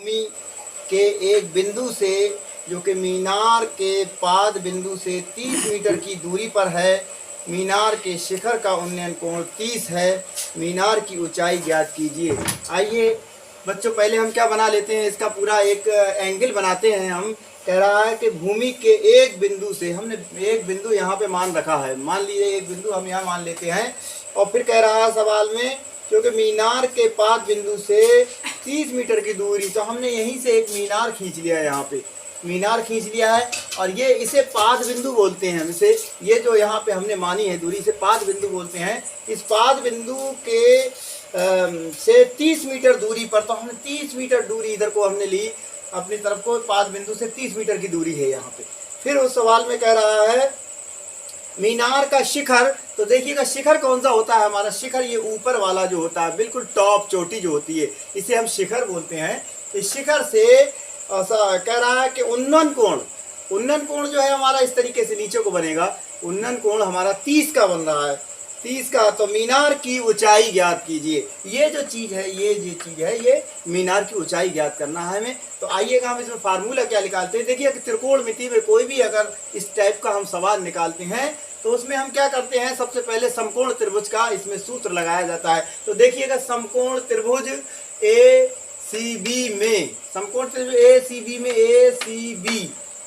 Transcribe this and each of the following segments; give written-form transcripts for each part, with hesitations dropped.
भूमि के एक बिंदु से जो कि मीनार के पाद बिंदु से 30 मीटर की दूरी पर है। मीनार के शिखर का उन्नयन कोण 30 है। मीनार की ऊंचाई ज्ञात कीजिए। आइए बच्चों, पहले हम क्या बना लेते हैं, इसका पूरा एक एंगल बनाते हैं। हम कह रहा है कि भूमि के एक बिंदु से, हमने एक बिंदु यहाँ पे मान रखा है, मान लीजिए एक बिंदु हम यहाँ मान लेते हैं। और फिर कह रहा है सवाल में, क्योंकि मीनार के पाद बिंदु से 30 मीटर की दूरी, तो हमने यहीं से एक मीनार खींच लिया है, यहाँ पे मीनार खींच लिया है। और ये इसे पाद बिंदु बोलते हैं। हम इसे, ये जो यहाँ पे हमने मानी है दूरी, से पाद बिंदु बोलते हैं। इस पाद बिंदु के से 30 मीटर दूरी पर, तो हमने 30 मीटर दूरी इधर को हमने ली अपनी तरफ को, पाद बिंदु से 30 मीटर की दूरी है यहाँ पे। फिर उस सवाल में कह रहा है मीनार का शिखर, तो देखिएगा शिखर कौन सा होता है हमारा, शिखर ये ऊपर वाला जो होता है, बिल्कुल टॉप, चोटी जो होती है, इसे हम शिखर बोलते हैं। इस शिखर से कह रहा है कि उन्नयन कोण जो है हमारा इस तरीके से नीचे को बनेगा। उन्नयन कोण हमारा 30 का बन रहा है, 30 का। तो मीनार की ऊंचाई ज्ञात कीजिए। ये जो चीज़ है, ये मीनार की ऊंचाई ज्ञात करना है हमें। तो आइएगा हम इसमें फार्मूला क्या निकालते हैं। देखिए त्रिकोणमिति में कोई भी अगर इस टाइप का हम सवाल निकालते हैं तो उसमें हम क्या करते हैं, सबसे पहले समकोण त्रिभुज का इसमें सूत्र लगाया जाता है। तो देखिएगा समकोण त्रिभुज ACB में, समकोण त्रिभुज ACB में, ACB,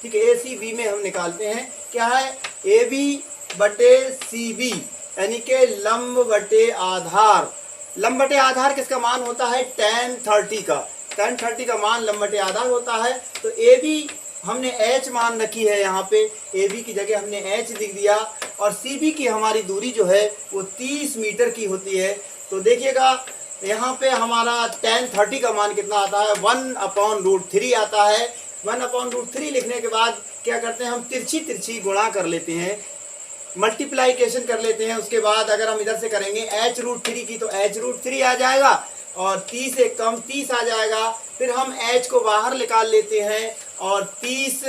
ठीक है, ACB में हम निकालते हैं क्या है, AB बटे CB, यानी कि लंब बटे आधार। लंब बटे आधार किसका मान होता है, tan 30 का, tan 30 का मान लंब बटे आधार होता है। तो AB हमने H मान रखी है, यहाँ पे AB की जगह हमने H लिख दिया। और CB की हमारी दूरी जो है वो 30 मीटर की होती है। तो देखिएगा यहाँ पे हमारा tan 30 का मान कितना आता है, 1/√3 आता है। 1/√3 लिखने के बाद क्या करते हैं, हम तिरछी गुणा कर लेते हैं, मल्टीप्लाइकेशन कर लेते हैं। उसके बाद अगर हम इधर से करेंगे h√3 की, तो h√3 आ जाएगा और 30 से कम 30 आ जाएगा। फिर हम h को बाहर निकाल लेते हैं और 30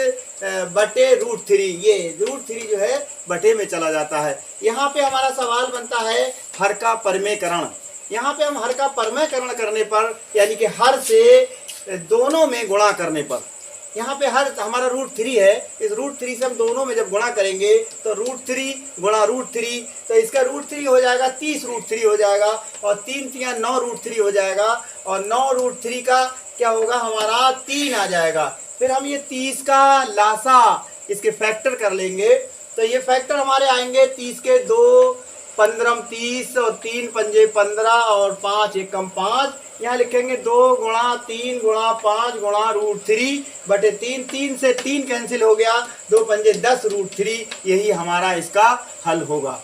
बटे √3, ये √3 जो है बटे में चला जाता है। यहाँ पे हमारा सवाल बनता है हर का परमेकरण। यहाँ पे हम हर का परमेकरण करने पर, यानी कि हर से दोनों में गुणा करने पर, यहाँ पे हर हमारा √3 है, इस √3 से हम दोनों में जब गुणा करेंगे तो √3 गुणा √3, तो इसका √3 हो जाएगा 30 √3 हो जाएगा, और 3 3 9 √3 हो जाएगा, और 9 √3 का क्या होगा हमारा 3 आ जाएगा। फिर हम ये 30 का लासा इसके फैक्टर कर लेंगे, तो ये फैक्टर हमारे आएंगे 30 के 2 15 30 और 3 पंजे 15 और 5 एकम 5। यहाँ लिखेंगे 2 गुणा 3 गुणा 5 गुणा √3 बटे 3, 3 से 3 कैंसिल हो गया, 2 पंजे 10 √3, यही हमारा इसका हल होगा।